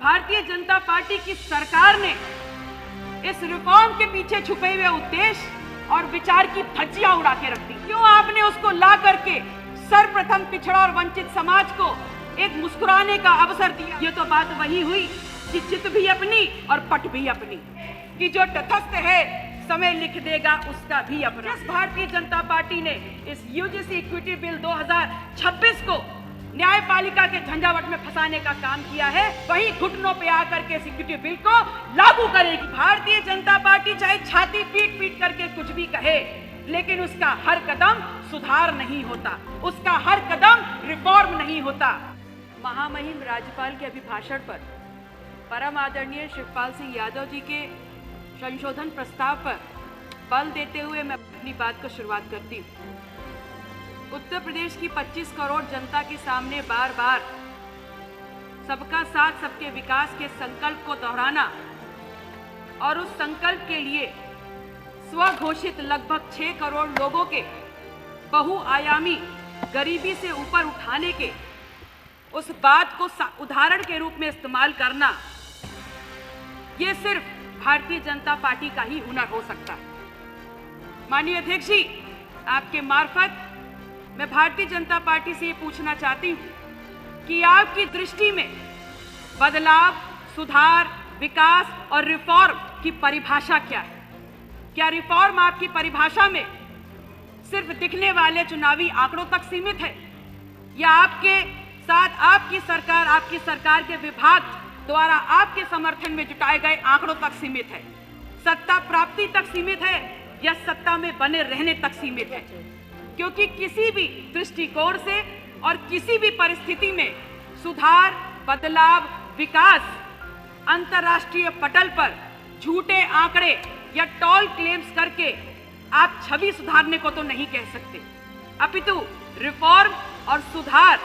Bharatiya Janata party की सरकार ने इस रिफॉर्म के पीछे छुपे हुए उद्देश्य और विचार की धज्जियां उड़ा के रख दी। क्यों आपने उसको ला करके सर्वप्रथम पिछड़ा और वंचित समाज को एक मुस्कुराने का अवसर दिया? ये तो बात वही हुई कि चित भी अपनी और पट भी अपनी, कि जो तटस्थ है समय लिख देगा उसका भी अपना। जिस भारतीय जनता पार्टी ने इस यूजीसी इक्विटी बिल 2026 को न्यायपालिका के झंझावट में फंसाने का काम किया है, वही घुटनों पे आकर के इक्विटी बिल को लागू करेगी। भारतीय जनता पार्टी चाहे छाती पीट पीट करके कुछ भी कहे, लेकिन उसका हर कदम सुधार नहीं होता, उसका हर कदम रिफॉर्म नहीं होता। महामहिम राज्यपाल के अभिभाषण पर परम आदरणीय शिवपाल सिंह यादव जी के संशोधन प्रस्ताव पर बल देते हुए मैं अपनी बात को शुरुआत करती हूँ। उत्तर प्रदेश की 25 करोड़ जनता के सामने बार बार सबका साथ सबके विकास के संकल्प को दोहराना और उस संकल्प के लिए स्वघोषित लगभग 6 करोड़ लोगों के बहुआयामी गरीबी से ऊपर उठाने के उस बात को उदाहरण के रूप में इस्तेमाल करना, ये सिर्फ भारतीय जनता पार्टी का ही हुनर हो सकता है। माननीय अध्यक्ष जी, आपके मार्फत मैं भारतीय जनता पार्टी से ये पूछना चाहती हूँ कि आपकी दृष्टि में बदलाव, सुधार, विकास और रिफॉर्म की परिभाषा क्या है? क्या रिफॉर्म आपकी परिभाषा में सिर्फ दिखने वाले चुनावी आंकड़ों तक सीमित है, या आपके साथ आपकी सरकार के विभाग द्वारा आपके समर्थन में जुटाए गए आंकड़ों तक सीमित है? सत्ता प्राप्ति तक सीमित है या सत्ता में बने रहने तक सीमित है? क्योंकि किसी भी दृष्टिकोण से और किसी भी परिस्थिति में सुधार, बदलाव, विकास अंतर्राष्ट्रीय पटल पर झूठे आंकड़े या टॉल क्लेम्स करके आप छवि सुधारने को तो नहीं कह सकते, अपितु रिफॉर्म और सुधार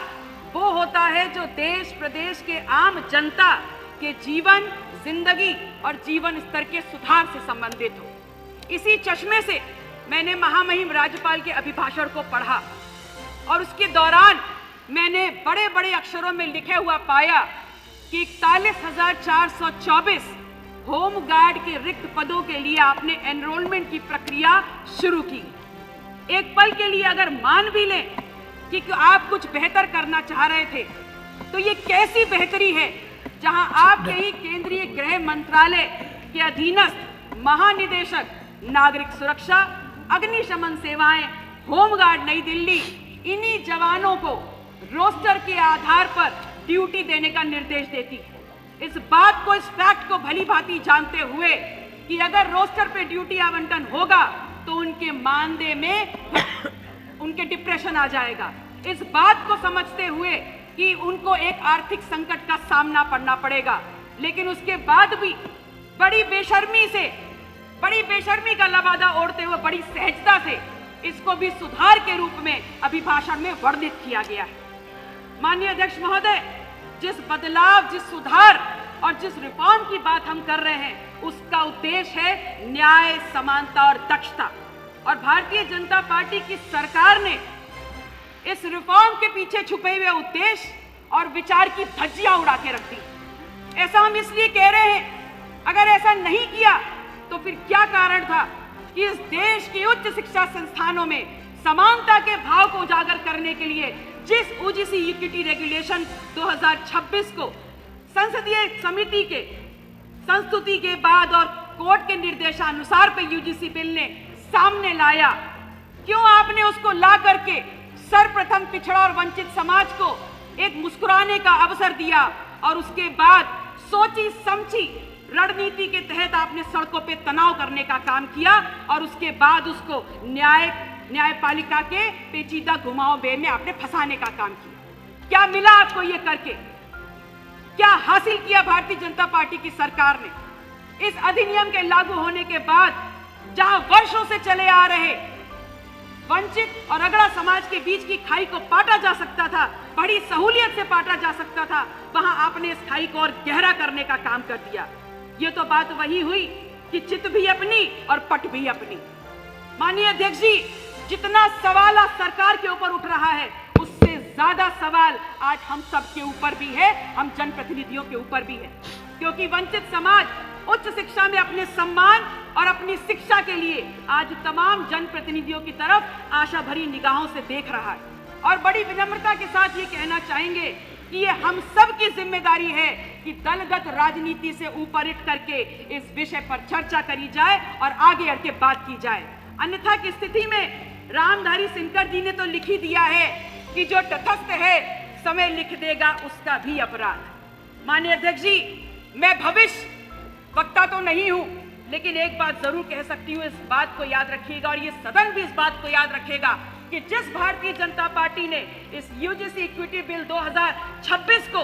वो होता है जो देश प्रदेश के आम जनता के जीवन, जिंदगी और जीवन स्तर के सुधार से संबंधित हो। इसी चश्मे से मैंने महामहिम राज्यपाल के अभिभाषण को पढ़ा और उसके दौरान मैंने बड़े बड़े अक्षरों में लिखे हुआ पाया कि 41,424 होम गार्ड के रिक्त पदों के लिए आपने एनरोलमेंट की प्रक्रिया शुरू की। एक पल के लिए अगर मान भी लें कि आप कुछ बेहतर करना चाह रहे थे, तो ये कैसी बेहतरी है जहां आपके ही केंद्रीय गृह मंत्रालय के अधीनस्थ महानिदेशक नागरिक सुरक्षा, अग्निशमन सेवाएं, होमगार्ड नई दिल्ली इन्हीं जवानों को रोस्टर के आधार पर ड्यूटी देने का निर्देश देती है। इस बात को, इस फैक्ट को भली भांति जानते हुए कि अगर रोस्टर पे ड्यूटी आवंटन होगा तो उनके मानदेय में उनके डिप्रेशन आ जाएगा। इस बात को समझते हुए कि उनको एक आर्थिक संकट का सामना करना पड़ेगा, लेकिन उसके बाद भी बड़ी बेशर्मी का लबादा ओढ़ते हुए बड़ी सहजता से इसको भी सुधार के रूप में अभिभाषण में वर्णित किया गया है। माननीय अध्यक्ष महोदय, जिस बदलाव, जिस सुधार और जिस रिफॉर्म की बात हम कर रहे हैं, उसका उद्देश्य है न्याय, समानता और दक्षता। और भारतीय जनता पार्टी की सरकार ने इस रिफॉर्म के पीछे छुपे हुए उद्देश्य और विचार की धज्जियां उड़ा के रख दी। ऐसा हम इसलिए कह रहे हैं, अगर ऐसा नहीं किया तो फिर क्या कारण था कि इस देश के उच्च शिक्षा संस्थानों में समानता के भाव को उजागर करने के लिए जिस यूजीसी इक्विटी रेगुलेशन 2026 को संसदीय समिति के संस्तुति के बाद और कोर्ट के निर्देशानुसार पे यूजीसी बिल ने सामने लाया, क्यों आपने उसको ला करके सर्वप्रथम पिछड़ा और वंचित समाज को एक मुस्कुराने का अवसर दिया और उसके बाद सोची समझी रणनीति के तहत आपने सड़कों पे तनाव करने का काम किया और उसके बाद उसको न्यायपालिका के पेचीदा घुमाव बे में आपने फंसाने का काम किया। क्या मिला आपको ये करके? क्या हासिल किया भारतीय जनता पार्टी की सरकार ने? इस अधिनियम के लागू होने के बाद जहां वर्षों से चले आ रहे वंचित और अगड़ा समाज के बीच की खाई को पाटा जा सकता था, बड़ी सहूलियत से पाटा जा सकता था, वहां आपने इस खाई को और गहरा करने का काम कर दिया। ये तो बात वही हुई कि चित भी अपनी और पट भी अपनी। माननीय अध्यक्ष जी, जितना सवाल सरकार के ऊपर उठ रहा है उससे ज्यादा सवाल आज हम सब के ऊपर भी है, हम जनप्रतिनिधियों के ऊपर भी है, क्योंकि वंचित समाज उच्च शिक्षा में अपने सम्मान और अपनी शिक्षा के लिए आज तमाम जनप्रतिनिधियों की तरफ आशा भरी निगाहों से देख रहा है। और बड़ी विनम्रता के साथ ये कहना चाहेंगे कि ये हम सब की जिम्मेदारी है कि दलगत राजनीति से ऊपर उठ करके इस विषय पर चर्चा करी जाए और आगे बढ़ के बात की जाए। अन्यथा की स्थिति में रामधारी सिंकर जी ने तो लिख ही दिया है कि जो तटस्थ है समय लिख देगा उसका भी अपराध। माननीय अध्यक्ष जी, मैं भविष्य वक्ता तो नहीं हूं, लेकिन एक बात जरूर कह सकती हूं, इस बात को याद रखिएगा और ये सदन भी इस बात को याद रखेगा कि जिस भारतीय जनता पार्टी ने इस यूजीसी इक्विटी बिल 2026 को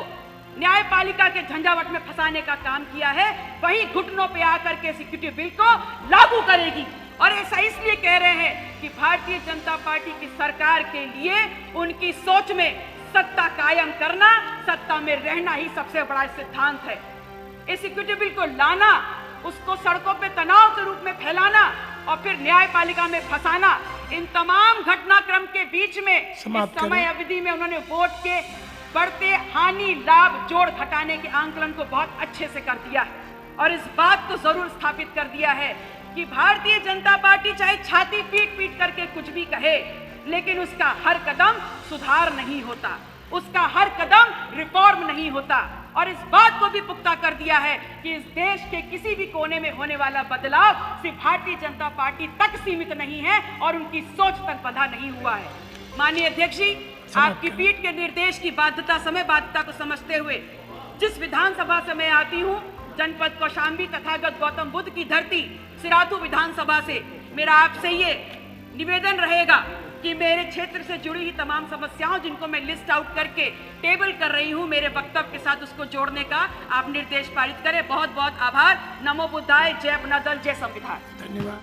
न्यायपालिका के झंझावट में फंसाने का काम किया है, वही घुटनों पे आकर के इस इक्विटी बिल को लागू करेगी। और ऐसा इसलिए कह रहे हैं कि भारतीय जनता पार्टी की सरकार के लिए उनकी सोच में सत्ता कायम करना, सत्ता में रहना ही सबसे बड़ा सिद्धांत है। इस इक्विटी बिल को लाना, उसको सड़कों पे तनाव के रूप में फैलाना और फिर न्यायपालिका में फंसाना, इन तमाम घटनाक्रम के बीच में इस समय अवधि में उन्होंने वोट के बढ़ते हानि लाभ जोड़ घटाने के आंकलन को बहुत अच्छे से कर दिया है और इस बात को जरूर स्थापित कर दिया है कि भारतीय जनता पार्टी चाहे छाती पीट पीट करके कुछ भी कहे, लेकिन उसका हर कदम सुधार नहीं होता, उसका हर कदम रिफॉर्म नहीं होता। और इस बात को भी पुख्ता कर दिया है कि इस देश के किसी भी कोने में होने वाला बदलाव सिर्फ भारतीय जनता पार्टी तक सीमित नहीं है और उनकी सोच तक बंधा नहीं हुआ है। माननीय अध्यक्ष जी, आपकी पीठ के निर्देश की बाध्यता को समझते हुए जिस विधानसभा से मैं आती हूँ, जनपद कौशाम्बी तथागत गौतम बुद्ध की धरती सिराथू विधानसभा से, मेरा आपसे ये निवेदन रहेगा कि मेरे क्षेत्र से जुड़ी हुई तमाम समस्याओं जिनको मैं लिस्ट आउट करके टेबल कर रही हूं, मेरे वक्तव्य के साथ उसको जोड़ने का आप निर्देश पारित करें। बहुत बहुत आभार। नमो बुद्धाय। जय अपना दल, जय संविधान। धन्यवाद।